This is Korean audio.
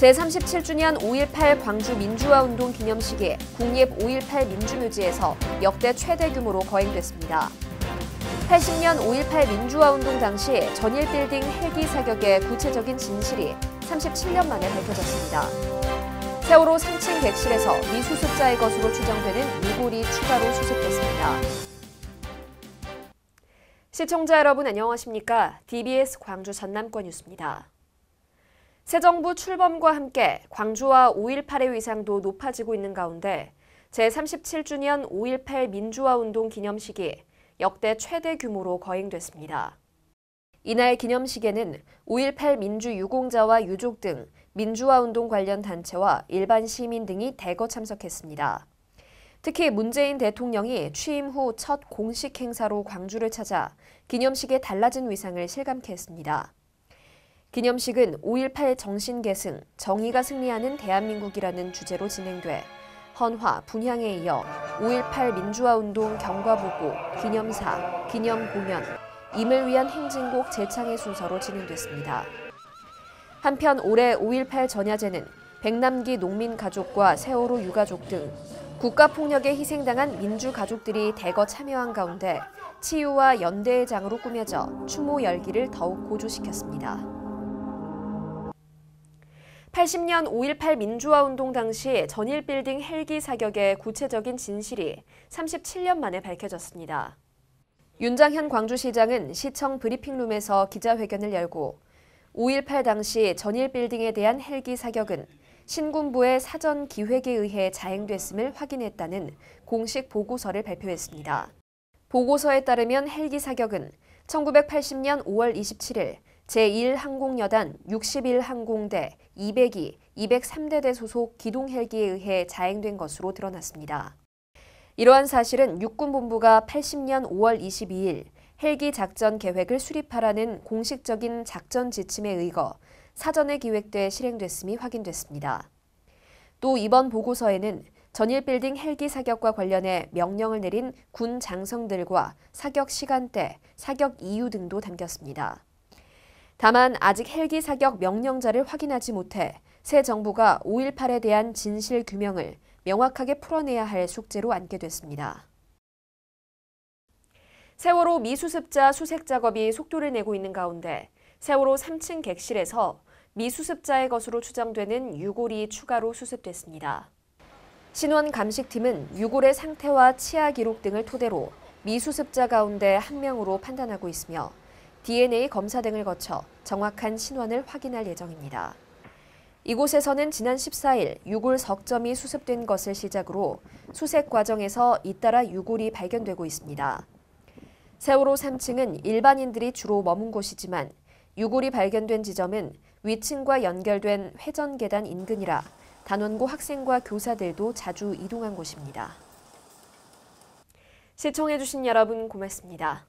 제37주년 5.18 광주 민주화운동 기념식이 국립 5.18 민주묘지에서 역대 최대 규모로 거행됐습니다. 80년 5.18 민주화운동 당시 전일 빌딩 헬기 사격의 구체적인 진실이 37년 만에 밝혀졌습니다. 세월호 3층 객실에서 미수습자의 것으로 추정되는 유골이 추가로 수습됐습니다. 시청자 여러분 안녕하십니까? DBS 광주 전남권 뉴스입니다. 새 정부 출범과 함께 광주와 5.18의 위상도 높아지고 있는 가운데 제37주년 5.18 민주화운동 기념식이 역대 최대 규모로 거행됐습니다. 이날 기념식에는 5.18 민주유공자와 유족 등 민주화운동 관련 단체와 일반 시민 등이 대거 참석했습니다. 특히 문재인 대통령이 취임 후 첫 공식 행사로 광주를 찾아 기념식의 달라진 위상을 실감케 했습니다. 기념식은 5.18 정신계승, 정의가 승리하는 대한민국이라는 주제로 진행돼 헌화, 분향에 이어 5.18 민주화운동 경과보고, 기념사, 기념공연, 임을 위한 행진곡 재창의 순서로 진행됐습니다. 한편 올해 5.18 전야제는 백남기 농민가족과 세월호 유가족 등 국가폭력에 희생당한 민주가족들이 대거 참여한 가운데 치유와 연대의 장으로 꾸며져 추모 열기를 더욱 고조시켰습니다. 80년 5.18 민주화운동 당시 전일 빌딩 헬기 사격의 구체적인 진실이 37년 만에 밝혀졌습니다. 윤장현 광주시장은 시청 브리핑룸에서 기자회견을 열고 5.18 당시 전일 빌딩에 대한 헬기 사격은 신군부의 사전 기획에 의해 자행됐음을 확인했다는 공식 보고서를 발표했습니다. 보고서에 따르면 헬기 사격은 1980년 5월 27일 제1항공여단 61항공대 202, 203대대 소속 기동헬기에 의해 자행된 것으로 드러났습니다. 이러한 사실은 육군본부가 80년 5월 22일 헬기 작전 계획을 수립하라는 공식적인 작전 지침에 의거 사전에 기획돼 실행됐음이 확인됐습니다. 또 이번 보고서에는 전일 빌딩 헬기 사격과 관련해 명령을 내린 군 장성들과 사격 시간대, 사격 이유 등도 담겼습니다. 다만 아직 헬기 사격 명령자를 확인하지 못해 새 정부가 5.18에 대한 진실 규명을 명확하게 풀어내야 할 숙제로 안게 됐습니다. 세월호 미수습자 수색 작업이 속도를 내고 있는 가운데 세월호 3층 객실에서 미수습자의 것으로 추정되는 유골이 추가로 수습됐습니다. 신원 감식팀은 유골의 상태와 치아 기록 등을 토대로 미수습자 가운데 한 명으로 판단하고 있으며 DNA 검사 등을 거쳐 정확한 신원을 확인할 예정입니다. 이곳에서는 지난 14일 유골 석점이 수습된 것을 시작으로 수색 과정에서 잇따라 유골이 발견되고 있습니다. 세월호 3층은 일반인들이 주로 머문 곳이지만 유골이 발견된 지점은 위층과 연결된 회전 계단 인근이라 단원고 학생과 교사들도 자주 이동한 곳입니다. 시청해주신 여러분 고맙습니다.